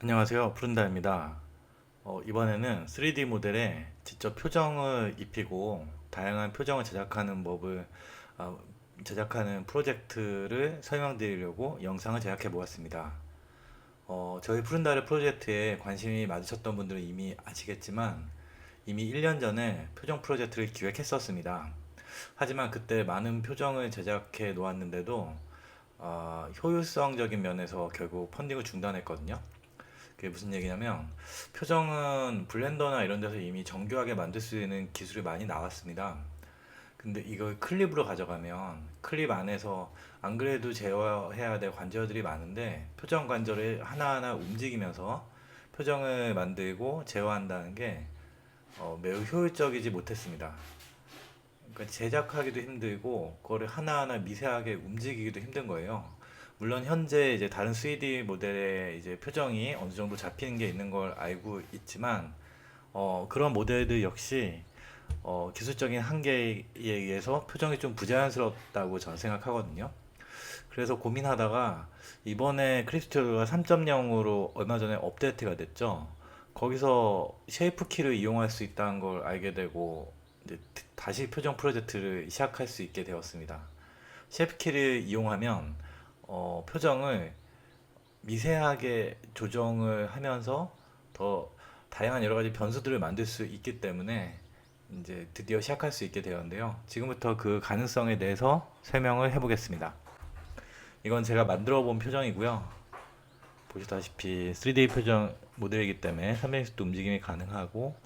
안녕하세요. 푸른다입니다. 이번에는 3D 모델에 직접 표정을 입히고 다양한 표정을 제작하는 법을 어, 제작하는 프로젝트를 설명드리려고 영상을 제작해 보았습니다. 저희 푸른다를 프로젝트에 관심이 많으셨던 분들은 이미 아시겠지만 이미 1년 전에 표정 프로젝트를 기획했었습니다. 하지만 그때 많은 표정을 제작해 놓았는데도 효율성적인 면에서 결국 펀딩을 중단했거든요. 그게 무슨 얘기냐면 표정은 블렌더나 이런 데서 이미 정교하게 만들 수 있는 기술이 많이 나왔습니다. 근데 이걸 클립으로 가져가면 클립 안에서 안 그래도 제어해야 될 관절들이 많은데 표정 관절을 하나하나 움직이면서 표정을 만들고 제어한다는 게 매우 효율적이지 못했습니다. 그러니까 제작하기도 힘들고 그거를 하나하나 미세하게 움직이기도 힘든 거예요. 물론 현재 이제 다른 3D 모델의 이제 표정이 어느 정도 잡히는 게 있는 걸 알고 있지만 그런 모델들 역시 기술적인 한계에 의해서 표정이 좀 부자연스럽다고 저는 생각하거든요. 그래서 고민하다가 이번에 크립스토가 3.0으로 얼마 전에 업데이트가 됐죠. 거기서 쉐이프 키를 이용할 수 있다는 걸 알게 되고 이제 다시 표정 프로젝트를 시작할 수 있게 되었습니다. 쉐이프 키를 이용하면 표정을 미세하게 조정을 하면서 더 다양한 여러 가지 변수들을 만들 수 있기 때문에 이제 드디어 시작할 수 있게 되었는데요. 지금부터 그 가능성에 대해서 설명을 해보겠습니다. 이건 제가 만들어 본 표정이고요. 보시다시피 3D 표정 모델이기 때문에 360도 움직임이 가능하고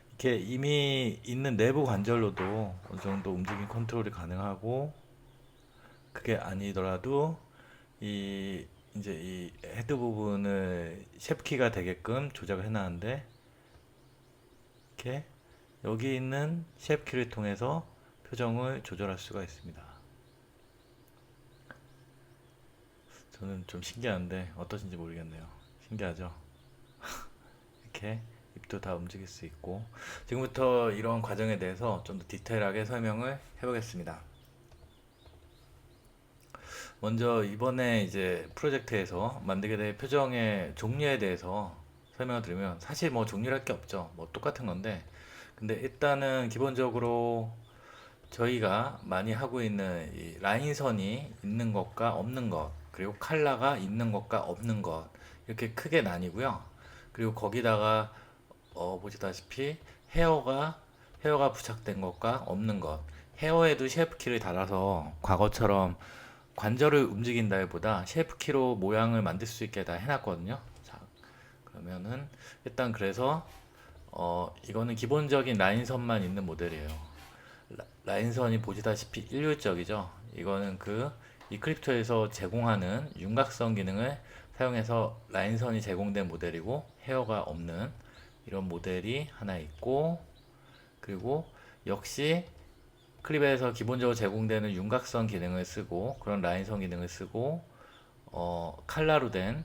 이렇게 이미 있는 내부 관절로도 어느 정도 움직임 컨트롤이 가능하고 그게 아니더라도 이 이제 이 헤드 부분을 셰프키가 되게끔 조작을 해놨는데 이렇게 여기 있는 셰프키를 통해서 표정을 조절할 수가 있습니다. 저는 좀 신기한데 어떠신지 모르겠네요. 신기하죠? 이렇게 입도 다 움직일 수 있고 지금부터 이런 과정에 대해서 좀 더 디테일하게 설명을 해보겠습니다. 먼저 이번에 이제 프로젝트에서 만들게 될 표정의 종류에 대해서 설명을 드리면 사실 뭐 종류랄 게 없죠. 뭐 똑같은 건데 근데 일단은 기본적으로 저희가 많이 하고 있는 이 라인선이 있는 것과 없는 것 그리고 칼라가 있는 것과 없는 것 이렇게 크게 나뉘고요. 그리고 거기다가 보시다시피 헤어가 부착된 것과 없는 것 헤어에도 쉐이프키를 달아서 과거처럼 관절을 움직인다기보다 쉐이프키로 모양을 만들 수 있게 다 해놨거든요. 자, 그러면은 일단 그래서 이거는 기본적인 라인선만 있는 모델이에요. 라인선이 보시다시피 일률적이죠. 이거는 그 이크립토에서 제공하는 윤곽선 기능을 사용해서 라인선이 제공된 모델이고 헤어가 없는 이런 모델이 하나 있고 그리고 역시 클립에서 기본적으로 제공되는 윤곽선 기능을 쓰고 그런 라인선 기능을 쓰고 칼라로 된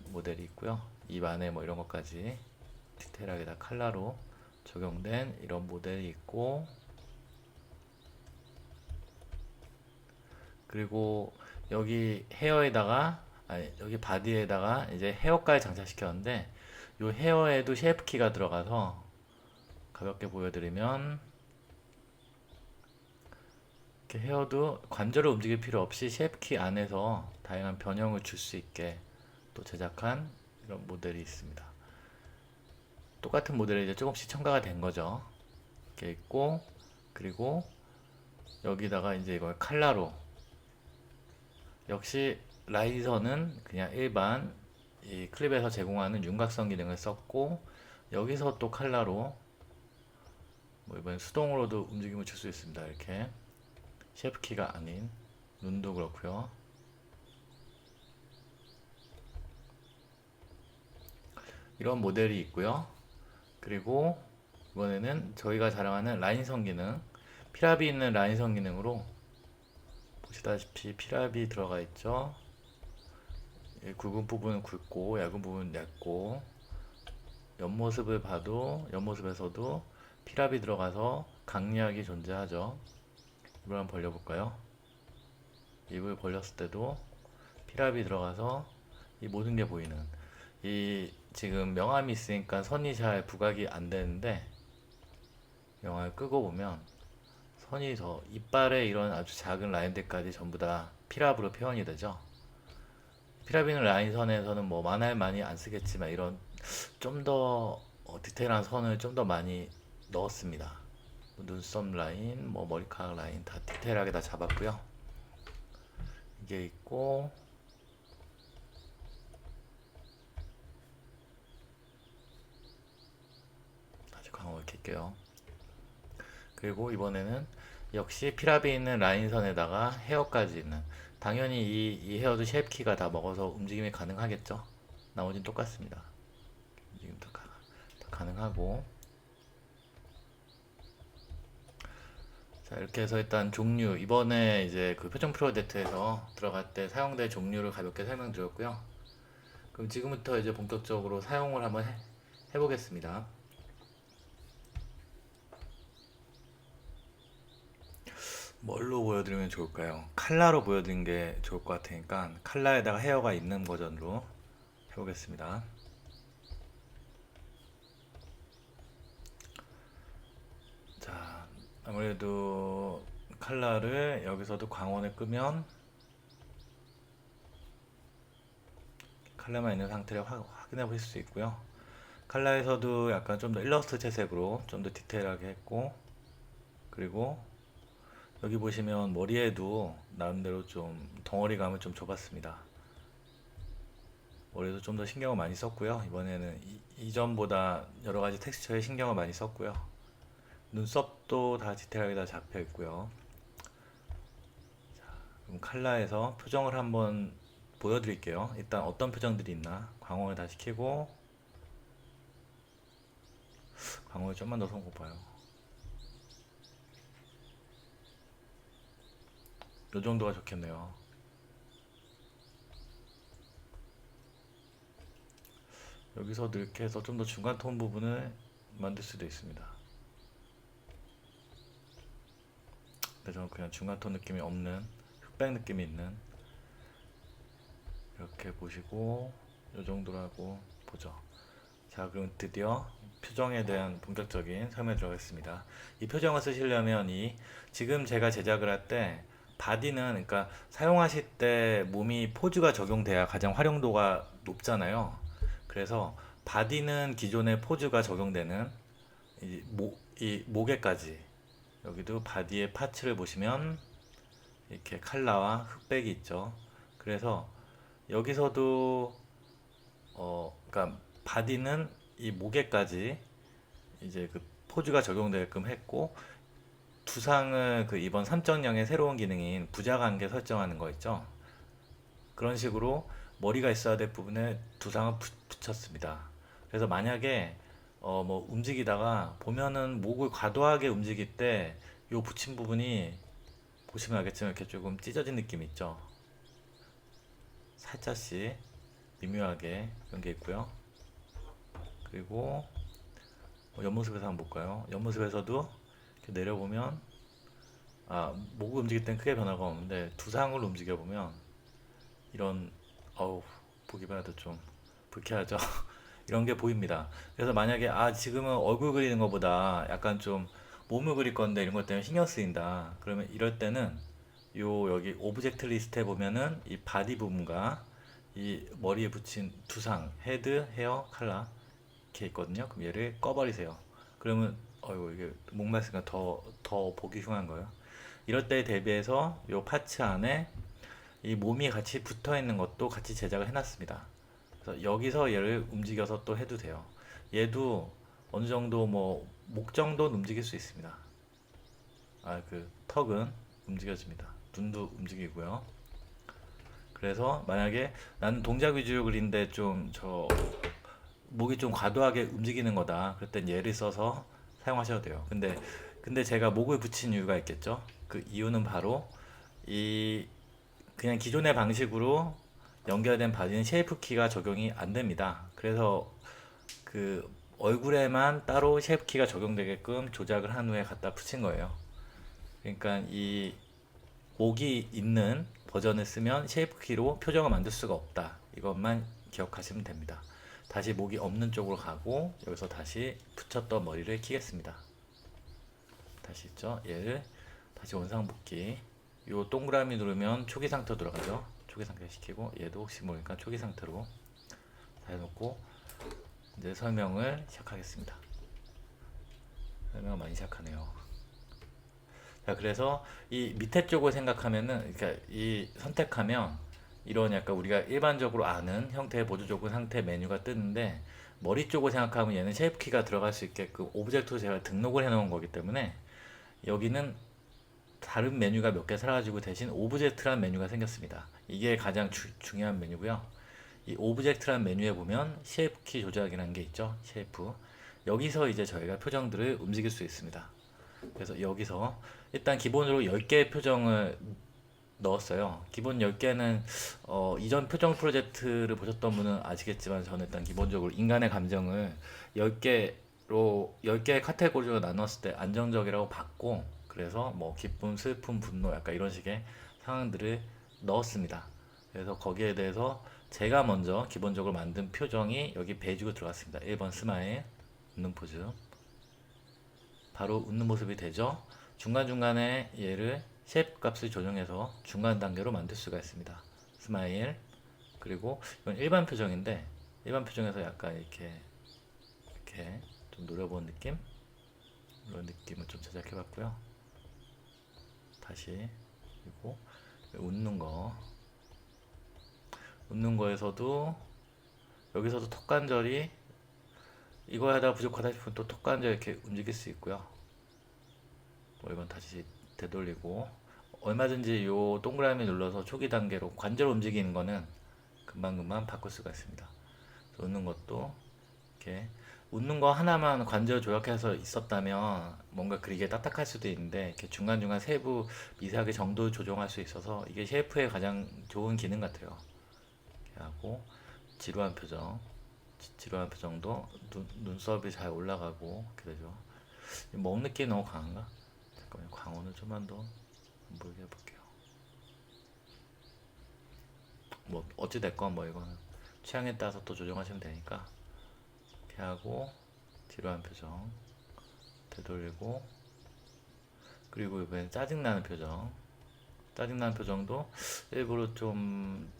모델이 있고요. 입 안에 뭐 이런 것까지 디테일하게 다 칼라로 적용된 이런 모델이 있고 그리고 여기 헤어에다가 아니 여기 바디에다가 이제 헤어까지 장착시켰는데 이 헤어에도 쉐이프 키가 들어가서 가볍게 보여드리면 이렇게 헤어도 관절을 움직일 필요 없이 쉐이프 키 안에서 다양한 변형을 줄 수 있게 또 제작한 이런 모델이 있습니다. 똑같은 모델이 이제 조금씩 첨가가 된 거죠. 이렇게 있고 그리고 여기다가 이제 이걸 칼라로 역시 라이선은 그냥 일반 이 클립에서 제공하는 윤곽선 기능을 썼고 여기서 또 칼라로 뭐 이번 수동으로도 움직임을 줄 수 있습니다. 이렇게 쉐프키가 아닌 눈도 그렇고요. 이런 모델이 있고요. 그리고 이번에는 저희가 자랑하는 라인선 기능 피랍이 있는 라인선 기능으로 보시다시피 피랍이 들어가 있죠. 굵은 부분은 굵고 얇은 부분은 얇고 옆모습을 봐도 옆모습에서도 피랍이 들어가서 강약이 존재하죠. 입을 한번 벌려볼까요? 입을 벌렸을 때도 피랍이 들어가서 이 모든 게 보이는 이 지금 명암이 있으니까 선이 잘 부각이 안 되는데 명암을 끄고 보면 선이 더 이빨에 이런 아주 작은 라인들까지 전부 다 피랍으로 표현이 되죠. 피랍 있는 라인선에서는 뭐 만화를 많이 안 쓰겠지만 이런 좀 더 디테일한 선을 좀 더 많이 넣었습니다. 눈썹 라인, 뭐 머리카락 라인 다 디테일하게 다 잡았고요. 이게 있고 다시 광을 켤게요. 그리고 이번에는 역시 피랍이 있는 라인선에다가 헤어까지 있는, 당연히 이 헤어도 쉐입키가 다 먹어서 움직임이 가능하겠죠. 나머지는 똑같습니다. 움직임 다 가능하고. 자, 이렇게 해서 일단 종류, 이번에 이제 그 표정 프로젝트에서 들어갈 때 사용될 종류를 가볍게 설명드렸고요. 그럼 지금부터 이제 본격적으로 사용을 한번 해보겠습니다. 뭘로 보여드리면 좋을까요? 칼라로 보여드리는 게 좋을 것 같으니까 칼라에다가 헤어가 있는 버전으로 해보겠습니다. 자, 아무래도 칼라를 여기서도 광원을 끄면 칼라만 있는 상태를 확인해 보실 수 있고요. 칼라에서도 약간 좀 더 일러스트 채색으로 좀 더 디테일하게 했고, 그리고 여기 보시면 머리에도 나름대로 좀 덩어리감을 좀 줘봤습니다. 머리에도 좀 더 신경을 많이 썼고요. 이번에는 이전보다 여러가지 텍스처에 신경을 많이 썼고요. 눈썹도 다 디테일하게 다 잡혀 있고요. 그럼 칼라에서 표정을 한번 보여드릴게요. 일단 어떤 표정들이 있나 광원을 다시 켜고, 광원을 좀만 더 손꼽아요. 요 정도가 좋겠네요. 여기서도 이렇게 해서 좀 더 중간 톤 부분을 만들 수도 있습니다. 근데 저는 그냥 중간 톤 느낌이 없는 흑백 느낌이 있는, 이렇게 보시고 요 정도라고 보죠. 자, 그럼 드디어 표정에 대한 본격적인 설명에 들어가겠습니다. 이 표정을 쓰시려면 지금 제가 제작을 할 때 바디는, 그러니까 사용하실 때 몸이 포즈가 적용돼야 가장 활용도가 높잖아요. 그래서 바디는 기존의 포즈가 적용되는 이 목에까지, 여기도 바디의 파츠를 보시면 이렇게 칼라와 흑백이 있죠. 그래서 여기서도 그러니까 바디는 이 목에까지 이제 그 포즈가 적용되게끔 했고, 두상을 그 이번 3.0의 새로운 기능인 부자관계 설정하는 거 있죠. 그런 식으로 머리가 있어야 될 부분에 두상을 붙였습니다. 그래서 만약에 뭐 움직이다가 보면은 목을 과도하게 움직일 때 요 붙인 부분이 보시면 알겠지만 이렇게 조금 찢어진 느낌이 있죠. 살짝씩 미묘하게 그런 게 있고요. 그리고 옆모습에서 한번 볼까요? 옆모습에서도 이렇게 내려보면 목을 움직일 땐 크게 변화가 없는데 두상을 움직여 보면 이런, 보기만 해도 좀 불쾌하죠. 이런 게 보입니다. 그래서 만약에 지금은 얼굴 그리는 것보다 약간 좀 몸을 그릴 건데 이런 것 때문에 신경 쓰인다, 그러면 이럴 때는 여기 오브젝트 리스트에 보면은 이 바디 부분과 이 머리에 붙인 두상, 헤드, 헤어, 칼라 이렇게 있거든요. 그럼 얘를 꺼버리세요. 그러면 이게 목 말씀가 더 보기 흉한 거예요. 이럴 때에 대비해서 요 파츠 안에 이 몸이 같이 붙어 있는 것도 같이 제작을 해놨습니다. 그래서 여기서 얘를 움직여서 또 해도 돼요. 얘도 어느 정도 뭐 목 정도는 움직일 수 있습니다. 그 턱은 움직여집니다. 눈도 움직이고요. 그래서 만약에 나는 동작 위주로 그리는데 좀 목이 좀 과도하게 움직이는 거다, 그럴 땐 얘를 써서 사용하셔도 돼요. 근데 제가 목을 붙인 이유가 있겠죠. 그 이유는 바로 그냥 기존의 방식으로 연결된 바디는 쉐이프 키가 적용이 안 됩니다. 그래서 그 얼굴에만 따로 쉐이프 키가 적용되게끔 조작을 한 후에 갖다 붙인 거예요. 그러니까 이 목이 있는 버전을 쓰면 쉐이프 키로 표정을 만들 수가 없다, 이것만 기억하시면 됩니다. 다시 목이 없는 쪽으로 가고 여기서 다시 붙였던 머리를 키겠습니다. 다시 있죠? 얘를 다시 원상복귀. 요 동그라미 누르면 초기 상태로 들어가죠. 초기 상태 시키고 얘도 혹시 모르니까 초기 상태로 다 해놓고 이제 설명을 시작하겠습니다. 설명 많이 시작하네요. 자, 그래서 이 밑에 쪽을 생각하면은, 그러니까 이 선택하면 이런 약간 우리가 일반적으로 아는 형태의 보조조건 상태 메뉴가 뜨는데, 머리 쪽을 생각하면 얘는 쉐이프 키가 들어갈 수 있게끔 오브젝트로 제가 등록을 해 놓은 거기 때문에 여기는 다른 메뉴가 몇 개 사라지고 대신 오브젝트란 메뉴가 생겼습니다. 이게 가장 중요한 메뉴고요. 이 오브젝트란 메뉴에 보면 쉐이프 키 조작이라는 게 있죠. 쉐이프. 여기서 이제 저희가 표정들을 움직일 수 있습니다. 그래서 여기서 일단 기본으로 10개의 표정을 넣었어요. 기본 10개는 이전 표정 프로젝트를 보셨던 분은 아시겠지만 저는 일단 기본적으로 인간의 감정을 10개로 10개의 카테고리로 나눴을 때 안정적이라고 봤고, 그래서 뭐 기쁨, 슬픔, 분노 약간 이런 식의 상황들을 넣었습니다. 그래서 거기에 대해서 제가 먼저 기본적으로 만든 표정이 여기 베이지로 들어갔습니다. 1번 스마일, 웃는 포즈. 바로 웃는 모습이 되죠. 중간중간에 얘를 쉐입 값을 조정해서 중간 단계로 만들 수가 있습니다. 스마일. 그리고 이건 일반 표정인데 일반 표정에서 약간 이렇게 좀 노려본 느낌, 이런 느낌을 좀 제작해 봤고요. 다시. 그리고 웃는 거에서도 여기서도 턱관절이 이거 하다가 부족하다 싶으면 또 턱관절 이렇게 움직일 수 있고요. 뭐 이건 다시 되돌리고, 얼마든지 요 동그라미 눌러서 초기 단계로 관절 움직이는 거는 금방금방 바꿀 수가 있습니다. 웃는 것도 이렇게 웃는 거 하나만 관절 조작해서 있었다면 뭔가 그리기에 딱딱할 수도 있는데 이렇게 중간중간 세부 미세하게 정도 조정할 수 있어서 이게 셰프의 가장 좋은 기능 같아요. 이렇게 하고 지루한 표정, 지루한 표정도 눈썹이 잘 올라가고 이렇게 되죠. 먹 느낌이 너무 강한가? 잠깐만요. 광원을 좀만 더 보이게 해볼게요. 뭐 어찌됐건 뭐 이거는 취향에 따라서 또 조정하시면 되니까. 이렇게 하고 지루한 표정 되돌리고, 그리고 이번엔 짜증나는 표정. 짜증나는 표정도 일부러 좀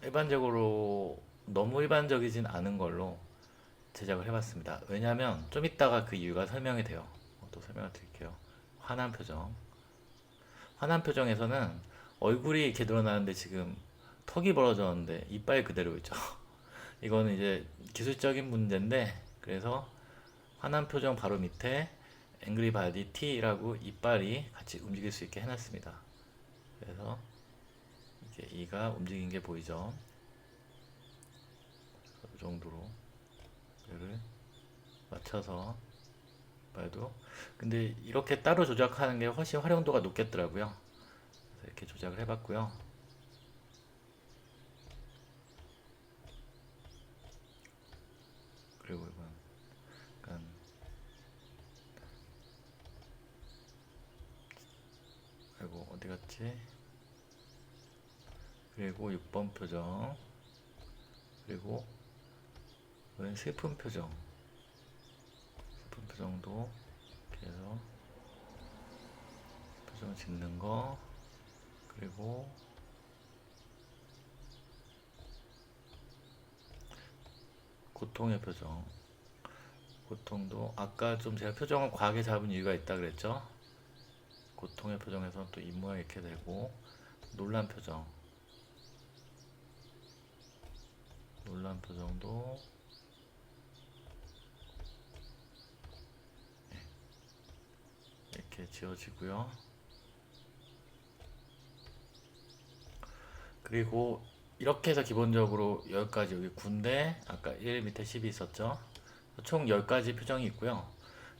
일반적으로 너무 일반적이진 않은 걸로 제작을 해봤습니다. 왜냐하면 좀 이따가 그 이유가 설명이 돼요. 또 설명을 드릴게요. 화난 표정. 화난 표정에서는 얼굴이 이렇게 드러나는데 지금 턱이 벌어졌는데 이빨 그대로 있죠. 이거는 이제 기술적인 문제인데, 그래서 화난 표정 바로 밑에 앵그리 바디 T라고 이빨이 같이 움직일 수 있게 해놨습니다. 그래서 이게 이가 움직인 게 보이죠. 이 정도로 얘를 맞춰서 봐도, 근데 이렇게 따로 조작하는 게 훨씬 활용도가 높겠더라고요. 그래서 이렇게 조작을 해봤고요. 그리고 이건 약간 아이고 어디 갔지? 그리고 6번 표정. 그리고 이건 슬픈 표정. 슬픈 표정도 이렇게 해서 표정 짓는 거. 그리고 고통의 표정. 고통도 아까 좀 제가 표정을 과하게 잡은 이유가 있다 그랬죠. 고통의 표정에서는 또 입모양 이렇게 되고, 놀란 표정. 놀란 표정도 이렇게 지어지고요. 그리고 이렇게 해서 기본적으로 10가지, 여기 군대 아까 1 밑에 10이 있었죠. 총 10가지 표정이 있고요.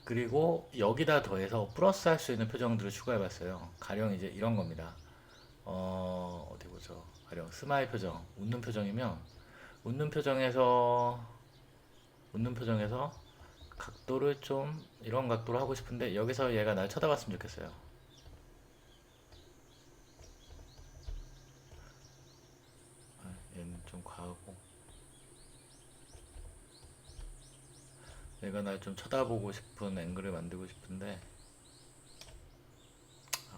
그리고 여기다 더해서 플러스 할 수 있는 표정들을 추가해 봤어요. 가령 이제 이런 겁니다. 어디 보죠. 가령 스마일 표정, 웃는 표정이면 웃는 표정에서 웃는 표정에서 각도를 좀 이런 각도로 하고 싶은데 여기서 얘가 날 쳐다봤으면 좋겠어요. 얘는 좀 과하고, 얘가 날 좀 쳐다보고 싶은 앵글을 만들고 싶은데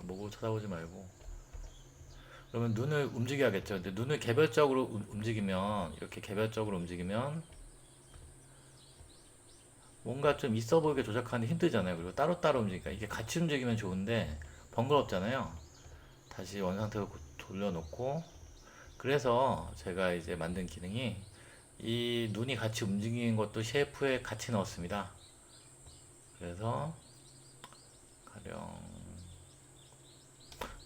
목으로 쳐다보지 말고 그러면 눈을 움직여야겠죠. 근데 눈을 개별적으로 움직이면 이렇게 개별적으로 움직이면 뭔가 좀 있어 보이게 조작하는 게 힘들잖아요. 그리고 따로따로 움직이니까 이게 같이 움직이면 좋은데 번거롭잖아요. 다시 원상태로 돌려놓고 그래서 제가 이제 만든 기능이 이 눈이 같이 움직이는 것도 셰프에 같이 넣었습니다. 그래서 가령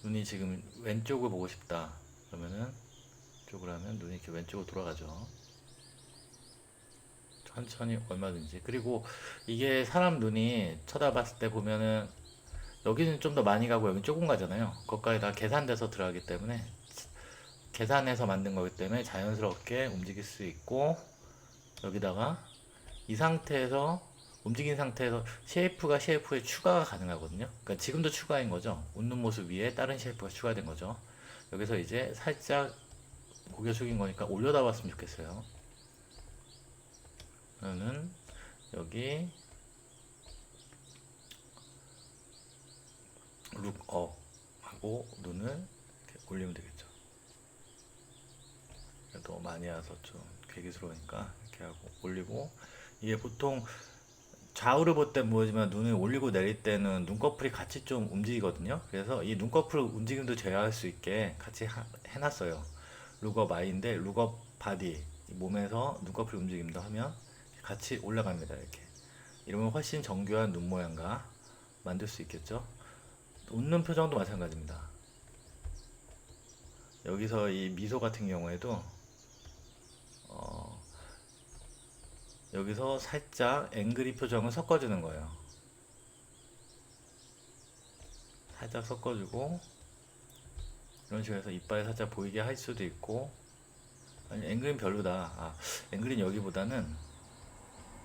눈이 지금 왼쪽을 보고 싶다 그러면은 이쪽으로 하면 눈이 이렇게 왼쪽으로 돌아가죠. 천천히 얼마든지. 그리고 이게 사람 눈이 쳐다봤을 때 보면은 여기는 좀 더 많이 가고 여기 조금 가잖아요. 그것까지 다 계산돼서 들어가기 때문에 계산해서 만든 거기 때문에 자연스럽게 움직일 수 있고 여기다가 이 상태에서 움직인 상태에서 셰이프가 셰이프에 추가가 가능하거든요. 그러니까 지금도 추가인 거죠. 웃는 모습 위에 다른 셰이프가 추가된 거죠. 여기서 이제 살짝 고개 숙인 거니까 올려다 봤으면 좋겠어요. 그러면은 여기 룩업 하고 눈을 이렇게 올리면 되겠죠. 너무 많이 와서 좀 괴기스러우니까 이렇게 하고 올리고 이게 보통 좌우를 볼 때 보이지만 눈을 올리고 내릴 때는 눈꺼풀이 같이 좀 움직이거든요. 그래서 이 눈꺼풀 움직임도 제어할 수 있게 같이 해놨어요. 룩업 아이인데 룩업 바디 몸에서 눈꺼풀 움직임도 하면 같이 올라갑니다. 이렇게 이러면 훨씬 정교한 눈 모양과 만들 수 있겠죠. 웃는 표정도 마찬가지입니다. 여기서 이 미소 같은 경우에도 여기서 살짝 앵그리 표정을 섞어주는 거예요. 살짝 섞어주고 이런 식으로 해서 이빨 살짝 보이게 할 수도 있고 아니 앵글은 별로다. 앵글은 여기보다는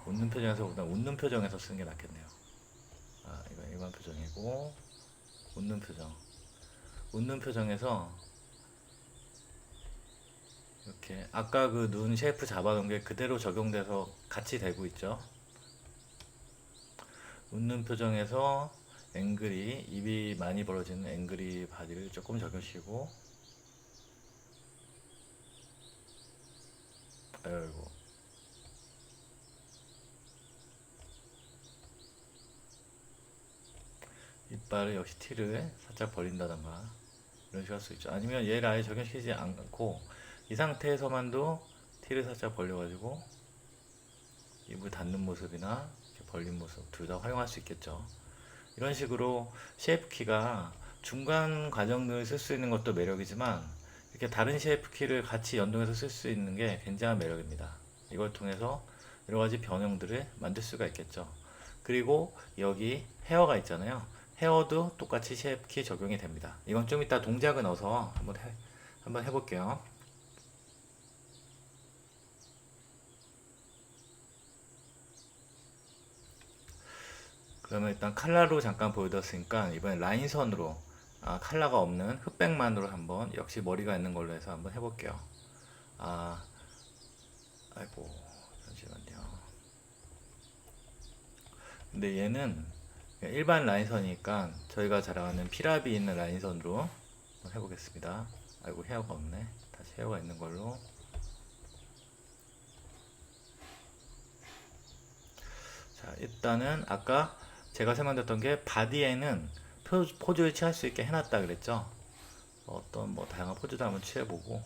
웃는 표정에서보다 웃는 표정에서 쓰는 게 낫겠네요. 이건 일반 표정이고 웃는 표정. 웃는 표정에서 이렇게 아까 그 눈 쉐이프 잡아놓은 게 그대로 적용돼서 같이 되고 있죠. 웃는 표정에서 앵글이 입이 많이 벌어지는 앵글이 바디를 조금 적용시키고 아이고 이빨을 역시 티를 살짝 벌린다던가 이런 식으로 할 수 있죠. 아니면 얘를 아예 적용시키지 않고 이 상태에서만도 티를 살짝 벌려가지고 입을 닫는 모습이나 이렇게 벌린 모습 둘 다 활용할 수 있겠죠. 이런 식으로 쉐이프 키가 중간 과정을 쓸 수 있는 것도 매력이지만 이렇게 다른 쉐이프 키를 같이 연동해서 쓸 수 있는 게 굉장한 매력입니다. 이걸 통해서 여러 가지 변형들을 만들 수가 있겠죠. 그리고 여기 헤어가 있잖아요. 헤어도 똑같이 쉐이프 키 적용이 됩니다. 이건 좀 이따 동작을 넣어서 한번 해볼게요. 그러면 일단 칼라로 잠깐 보여드렸으니까 이번엔 라인선으로 칼라가 없는 흑백만으로 한번 역시 머리가 있는 걸로 해서 한번 해볼게요. 아이고 잠시만요. 근데 얘는 일반 라인선이니까 저희가 잘 아는 피라비 있는 라인선으로 한번 해보겠습니다. 아이고 헤어가 없네. 다시 헤어가 있는 걸로. 자 일단은 아까 제가 설명드렸던 게 바디에는 포즈를 취할 수 있게 해놨다 그랬죠. 어떤 뭐 다양한 포즈도 한번 취해보고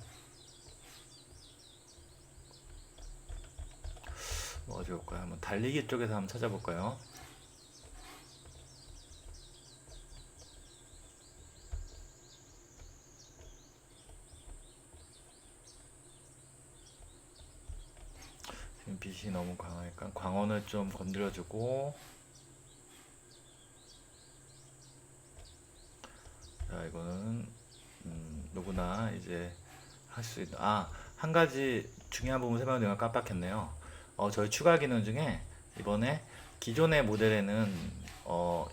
뭐가 좋을까요? 한번 달리기 쪽에서 한번 찾아볼까요? 지금 빛이 너무 강하니까 광원을 좀 건드려주고 자 이거는 누구나 이제 할 수 있는 한 가지 중요한 부분 설명드리는 걸 깜빡했네요. 저희 추가 기능 중에 이번에 기존의 모델에는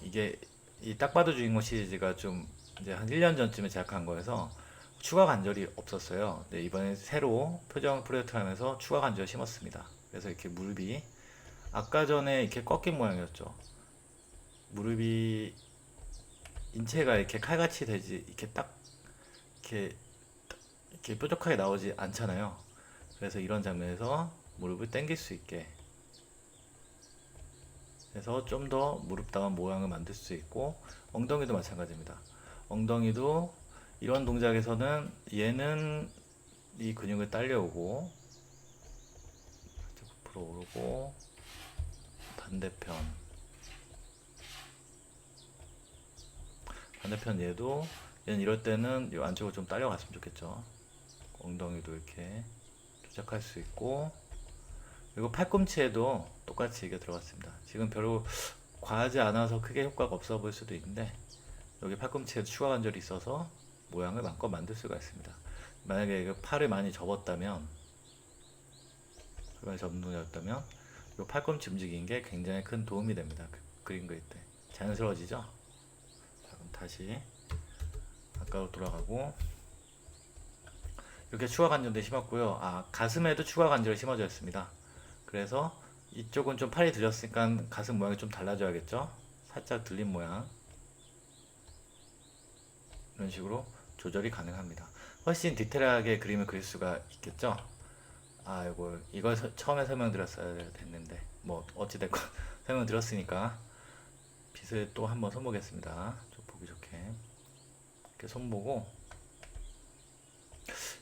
이게 이 딱 봐도 주인공 시리즈가 좀 이제 한 1년 전쯤에 제작한 거여서 추가 관절이 없었어요. 근데 이번에 새로 표정 프로젝트 하면서 추가 관절을 심었습니다. 그래서 이렇게 무릎이 아까 전에 이렇게 꺾인 모양이었죠. 무릎이 인체가 이렇게 칼같이 되지 이렇게 딱 이렇게 이렇게 뾰족하게 나오지 않잖아요. 그래서 이런 장면에서 무릎을 당길 수 있게 해서 좀 더 무릎다운 모양을 만들 수 있고, 엉덩이도 마찬가지입니다. 엉덩이도 이런 동작에서는 얘는 이 근육을 딸려오고 부풀어 오르고, 반대편 얘는 이럴 때는 이 안쪽으로 좀 딸려갔으면 좋겠죠. 엉덩이도 이렇게 조작할 수 있고, 그리고 팔꿈치에도 똑같이 이게 들어갔습니다. 지금 별로 과하지 않아서 크게 효과가 없어 보일 수도 있는데, 여기 팔꿈치에 추가 관절이 있어서 모양을 마음껏 만들 수가 있습니다. 만약에 팔을 많이 접었다면, 이 팔꿈치 움직이는 게 굉장히 큰 도움이 됩니다. 그림 그릴 때 자연스러워지죠. 자, 그럼 다시 아까로 돌아가고, 이렇게 추가 관절도 심었고요. 가슴에도 추가 관절이 심어져 있습니다. 그래서 이쪽은 좀 팔이 들렸으니까 가슴 모양이 좀 달라져야겠죠. 살짝 들린 모양, 이런 식으로 조절이 가능합니다. 훨씬 디테일하게 그림을 그릴 수가 있겠죠. 이걸 처음에 설명드렸어야 됐는데, 뭐 어찌됐건 설명드렸으니까 빗을 또 한번 손보겠습니다. 좀 보기 좋게 이렇게 손보고,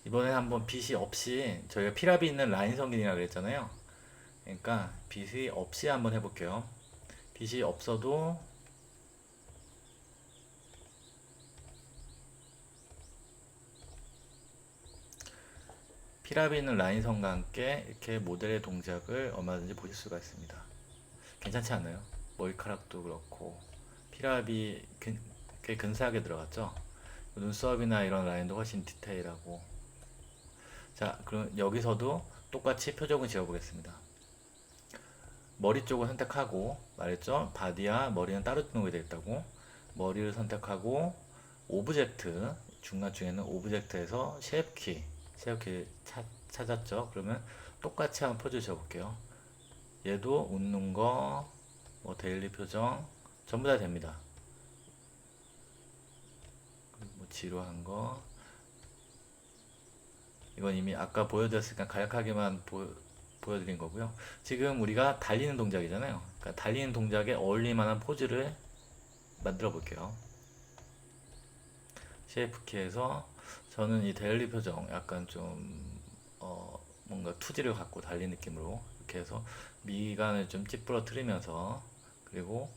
이번에 한번 빗이 없이, 저희가 피랍이 있는 라인 성긴이라고 그랬잖아요. 그러니까 빗이 없이 한번 해볼게요. 빗이 없어도 피랍이 있는 라인 선과 함께 이렇게 모델의 동작을 얼마든지 보실 수가 있습니다. 괜찮지 않나요? 머리카락도 그렇고 피랍이 꽤 근사하게 들어갔죠. 눈썹이나 이런 라인도 훨씬 디테일하고. 자, 그럼 여기서도 똑같이 표정을 지어보겠습니다. 머리 쪽을 선택하고, 말했죠? 바디와 머리는 따로 놓게 되어 있다고. 머리를 선택하고 오브젝트, 중간중에는 오브젝트에서 쉐입키 찾았죠? 그러면 똑같이 한번 포즈 지어볼게요. 얘도 웃는 거, 뭐 데일리 표정 전부 다 됩니다. 뭐 지루한 거, 이건 이미 아까 보여드렸으니까 간략하게만 보여드린 거고요. 지금 우리가 달리는 동작이잖아요. 그러니까 달리는 동작에 어울릴만한 포즈를 만들어 볼게요. 쉐이프키에서 저는 이 데일리 표정 약간 좀 뭔가 투지를 갖고 달린 느낌으로 이렇게 해서 미간을 좀 찌푸러뜨리면서, 그리고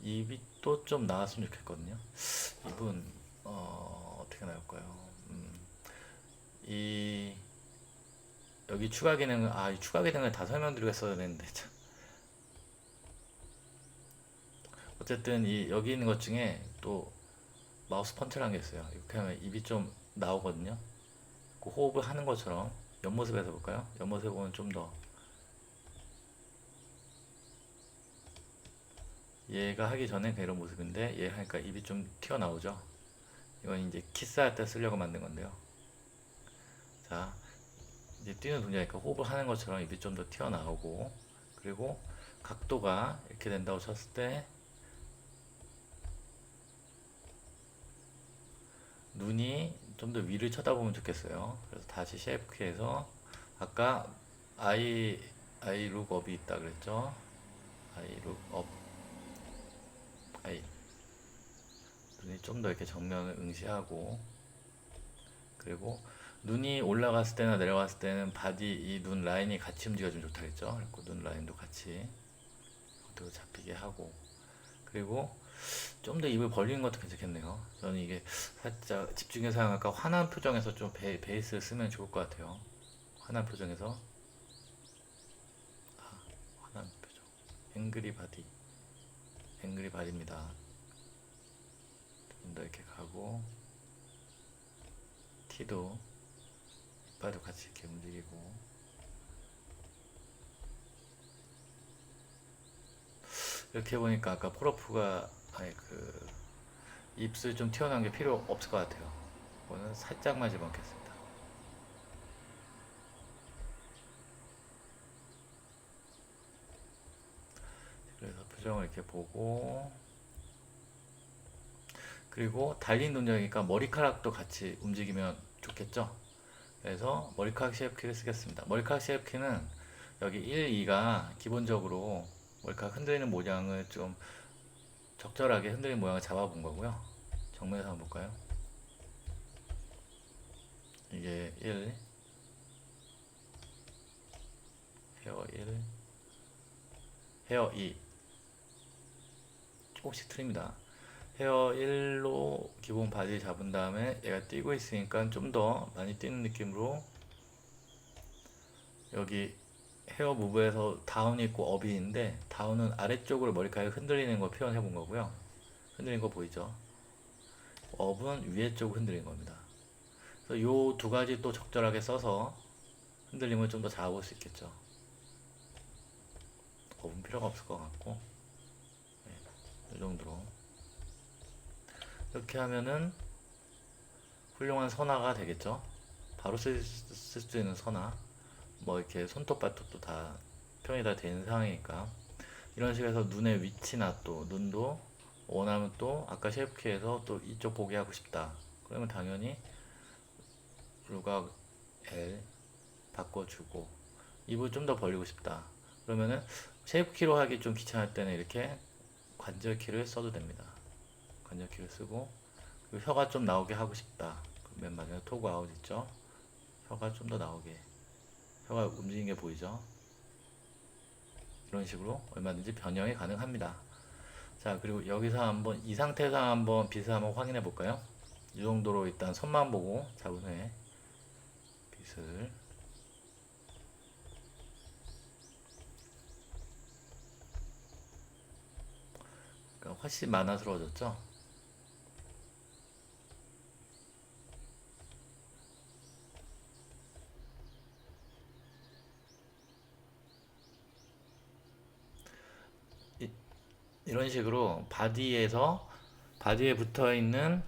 입이 또 좀 나왔으면 좋겠거든요. 입은 어떻게 나올까요? 이 여기 추가 기능을 이 추가 기능을 다 설명드리겠어야 했는데 참. 어쨌든 여기 있는 것 중에 또 마우스 펀치라는 게 있어요. 이렇게 하면 입이 좀 나오거든요. 그 호흡을 하는 것처럼 옆모습에서 볼까요? 옆모습 보면 좀 더, 얘가 하기 전에 이런 모습인데 얘 하니까 입이 좀 튀어나오죠. 이건 이제 키스할 때 쓰려고 만든 건데요. 자, 이제 뛰는 동작이니까 호흡을 하는 것처럼 입이 좀 더 튀어나오고, 그리고 각도가 이렇게 된다고 쳤을 때 눈이 좀 더 위를 쳐다보면 좋겠어요. 그래서 다시 쉐이프 키에서 아까 아이 룩업이 있다 그랬죠. 아이 룩업, 눈이 좀 더 이렇게 정면을 응시하고, 그리고 눈이 올라갔을 때나 내려갔을 때는 바디 이 눈 라인이 같이 움직여주면 좋다 그랬죠. 그리고 눈 라인도 같이 그대로 잡히게 하고, 그리고 좀 더 입을 벌리는 것도 괜찮겠네요. 저는 이게 살짝 집중해서 하니까 환한 표정에서 좀 베이스를 쓰면 좋을 것 같아요. 환한 표정에서, 환한 표정, 앵그리 바디입니다. 좀 더 이렇게 가고, 티도 이빨도 같이 이렇게 움직이고. 이렇게 보니까 아까 폴오프가 입술 좀 튀어나온 게 필요 없을 것 같아요. 이거는 살짝만 집어넣겠습니다. 표정을 이렇게 보고, 그리고 달린 동작이니까 머리카락도 같이 움직이면 좋겠죠. 그래서 머리카락 쉐입키를 쓰겠습니다. 머리카락 쉐입키는 여기 1, 2가 기본적으로 머리카락 흔들리는 모양을 좀 적절하게 흔들리는 모양을 잡아본 거고요. 정면에서 한번 볼까요? 이게 1, 헤어 1, 헤어 2, 조금씩 틀립니다. 헤어 1로 기본 바디 잡은 다음에 얘가 뛰고 있으니까 좀 더 많이 뛰는 느낌으로, 여기 헤어 무브에서 다운이 있고 업이 있는데, 다운은 아래쪽으로 머리카락이 흔들리는 걸 표현해 본 거고요. 흔들리는 거 보이죠? 업은 위에 쪽 흔들리는 겁니다. 그래서 요 두 가지 또 적절하게 써서 흔들림을 좀 더 잡아볼 수 있겠죠. 업은 필요가 없을 것 같고, 네, 이 정도로 이렇게 하면은 훌륭한 선화가 되겠죠. 바로 쓸 수 있는 선화, 뭐 이렇게 손톱 발톱도 다 표현이 다 되는 상황이니까, 이런 식으로 해서 눈의 위치나 또 눈도 원하면 또 아까 쉐입키에서 또 이쪽 보게 하고 싶다, 그러면 당연히 루각 L 바꿔주고, 입을 좀 더 벌리고 싶다 그러면은 쉐입키로 하기 좀 귀찮을 때는 이렇게 관절키를 써도 됩니다. 관절키를 쓰고, 그리고 혀가 좀 나오게 하고 싶다, 맨 마지막에 토그 아웃 있죠. 혀가 좀 더 나오게, 혀가 움직이는 게 보이죠. 이런 식으로 얼마든지 변형이 가능합니다. 자, 그리고 여기서 한번 이 상태에서 한번 빗을 한번 확인해 볼까요? 이 정도로 일단 손만 보고 잡은 후에 빗을, 그러니까 훨씬 만화스러워졌죠? 이런 식으로 바디에 붙어 있는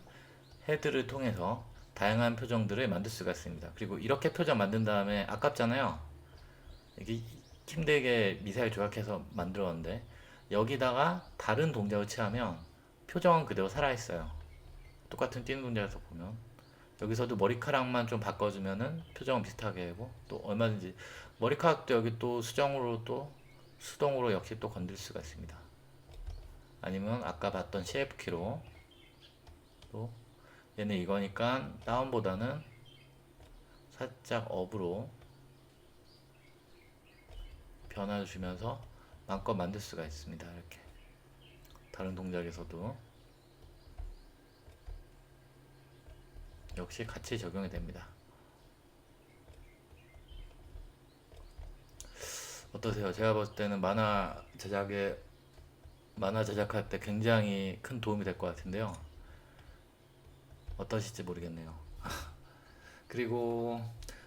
헤드를 통해서 다양한 표정들을 만들 수가 있습니다. 그리고 이렇게 표정 만든 다음에 아깝잖아요. 이게 힘들게 미세하게 조각해서 만들었는데, 여기다가 다른 동작을 취하면 표정은 그대로 살아있어요. 똑같은 뛰는 동작에서 보면 여기서도 머리카락만 좀 바꿔주면은 표정은 비슷하게 하고, 또 얼마든지 머리카락도 여기 또 수정으로 또 수동으로 역시 또 건들 수가 있습니다. 아니면 아까 봤던 CF키로 또, 얘는 이거니까 다운보다는 살짝 업으로 변화를 주면서 마음껏 만들 수가 있습니다. 이렇게 다른 동작에서도 역시 같이 적용이 됩니다. 어떠세요? 제가 봤을 때는 만화 제작할 때 굉장히 큰 도움이 될 것 같은데요. 어떠실지 모르겠네요. 그리고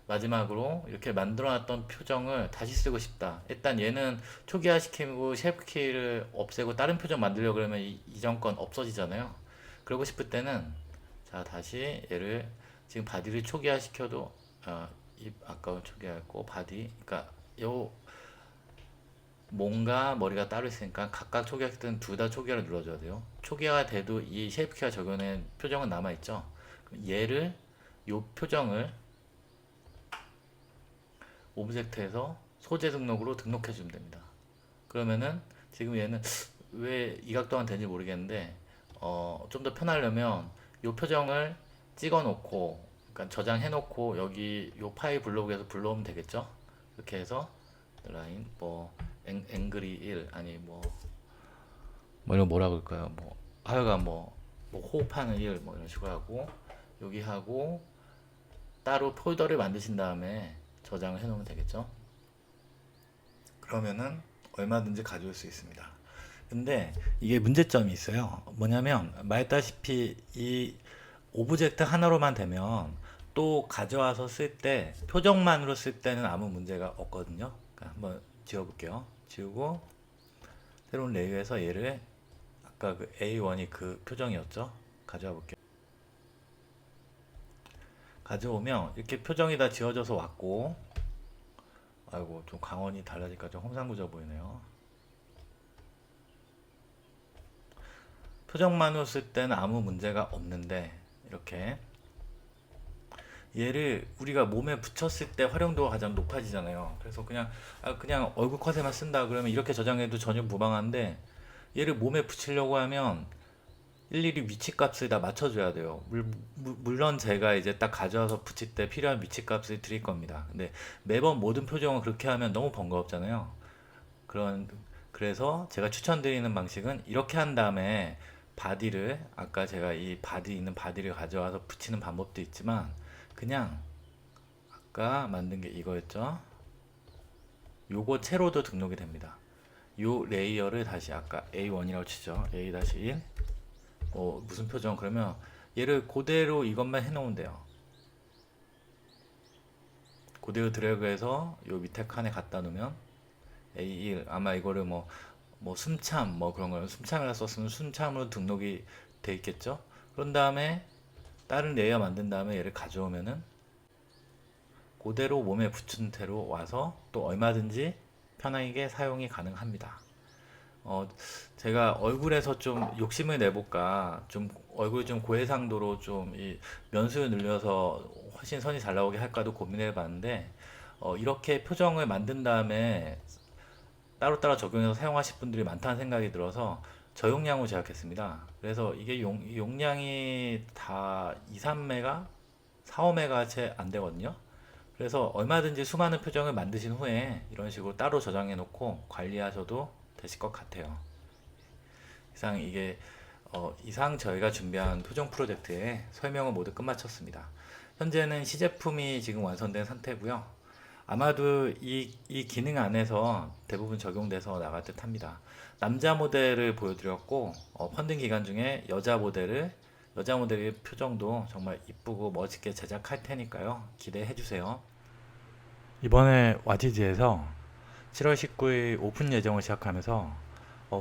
마지막으로 이렇게 만들어놨던 표정을 다시 쓰고 싶다. 일단 얘는 초기화 시키고 쉐입키를 없애고 다른 표정 만들려고 그러면 이전 건 없어지잖아요. 그러고 싶을 때는, 자, 다시 얘를 지금 바디를 초기화 시켜도, 입 아까 초기화했고 바디, 그러니까 요 몸과 머리가 따로 있으니까 각각 초기화할 때는 둘 다 초기화를 눌러줘야 돼요. 초기화가 돼도 이 쉐입키가 적용된 표정은 남아있죠. 얘를, 요 표정을 오브젝트에서 소재 등록으로 등록해 주면 됩니다. 그러면은 지금 얘는 왜 이 각도가 되는지 모르겠는데, 좀 더 편하려면 요 표정을 찍어 놓고, 그러니까 저장해 놓고 여기 요 파일 블록에서 불러오면 되겠죠. 이렇게 해서 라인 뭐 앵그리 1 아니 뭐 이런 뭐라 그럴까요? 뭐 하여간 뭐 호흡하는 1 뭐 이런 식으로 하고, 여기 하고 따로 폴더를 만드신 다음에 저장을 해 놓으면 되겠죠. 그러면은 얼마든지 가져올 수 있습니다. 근데 이게 문제점이 있어요. 뭐냐면 말했다시피 이 오브젝트 하나로만 되면 또 가져와서 쓸 때 표정만으로 쓸 때는 아무 문제가 없거든요. 그러니까 한번 지워볼게요. 지우고 새로운 레이어에서 얘를, 아까 그 A1이 그 표정이었죠. 가져와 볼게요. 가져오면 이렇게 표정이 다 지워져서 왔고, 아이고 좀 광원이 달라지니까 좀 험상궂어 보이네요. 표정만으로 쓸 때는 아무 문제가 없는데 이렇게 얘를 우리가 몸에 붙였을 때 활용도가 가장 높아지잖아요. 그래서 그냥 얼굴 컷에만 쓴다 그러면 이렇게 저장해도 전혀 무방한데, 얘를 몸에 붙이려고 하면 일일이 위치값을 다 맞춰줘야 돼요. 물론 제가 이제 딱 가져와서 붙일 때 필요한 위치값을 드릴 겁니다. 근데 매번 모든 표정을 그렇게 하면 너무 번거롭잖아요. 그런 그래서 제가 추천드리는 방식은 이렇게 한 다음에 바디를, 아까 제가 이 바디 있는 바디를 가져와서 붙이는 방법도 있지만, 그냥 아까 만든 게 이거였죠. 요거 채로도 등록이 됩니다. 요 레이어를 다시 아까 A1이라고 치죠. A-1 무슨 표정, 그러면 얘를 그대로 이것만 해놓으면 돼요. 그대로 드래그해서 요 밑에 칸에 갖다 놓으면 A1, 아마 이거를 숨참 그런 거 숨참이라 썼으면 숨참으로 등록이 돼 있겠죠. 그런 다음에 다른 레이어 만든 다음에 얘를 가져오면은 그대로 몸에 붙인 채로 와서 또 얼마든지 편하게 사용이 가능합니다. 제가 얼굴에서 좀 욕심을 내볼까, 좀 얼굴 좀 고해상도로 좀 이 면수를 늘려서 훨씬 선이 잘 나오게 할까도 고민해 봤는데, 이렇게 표정을 만든 다음에 따로따로 적용해서 사용하실 분들이 많다는 생각이 들어서 저용량으로 제작했습니다. 그래서 이게 용량이 다 2, 3메가, 4, 5메가 채 안 되거든요. 그래서 얼마든지 수많은 표정을 만드신 후에 이런 식으로 따로 저장해 놓고 관리하셔도 되실 것 같아요. 이상 저희가 준비한 표정 프로젝트의 설명을 모두 끝마쳤습니다. 현재는 시제품이 지금 완성된 상태고요. 아마도 이 기능 안에서 대부분 적용돼서 나갈 듯 합니다. 남자 모델을 보여드렸고, 펀딩 기간 중에 여자 모델의 표정도 정말 이쁘고 멋있게 제작할 테니까요. 기대해 주세요. 이번에 와지지에서 7월 19일 오픈 예정을 시작하면서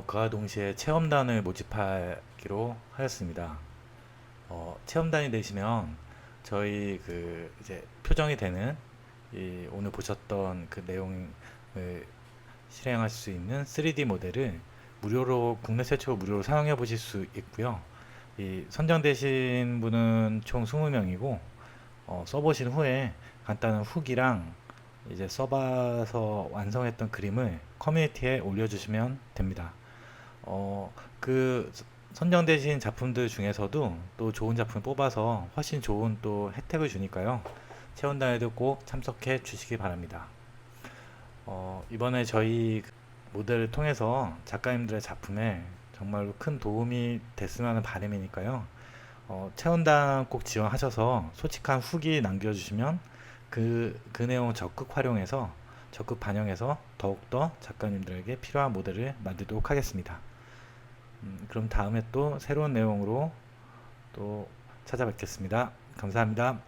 그와 동시에 체험단을 모집하기로 하였습니다. 체험단이 되시면 저희 이제 표정이 되는 오늘 보셨던 그 내용을 실행할 수 있는 3D 모델을 국내 최초로 무료로 사용해 보실 수 있고요. 선정되신 분은 총 20명이고, 써보신 후에 간단한 후기랑 이제 써봐서 완성했던 그림을 커뮤니티에 올려주시면 됩니다. 그 선정되신 작품들 중에서도 또 좋은 작품 뽑아서 훨씬 좋은 또 혜택을 주니까요. 체험단에도 꼭 참석해 주시기 바랍니다. 이번에 저희 모델을 통해서 작가님들의 작품에 정말로 큰 도움이 됐으면 하는 바람이니까요. 체험단 꼭 지원하셔서 솔직한 후기 남겨주시면 그 내용 적극 반영해서 더욱더 작가님들에게 필요한 모델을 만들도록 하겠습니다. 그럼 다음에 또 새로운 내용으로 또 찾아뵙겠습니다. 감사합니다.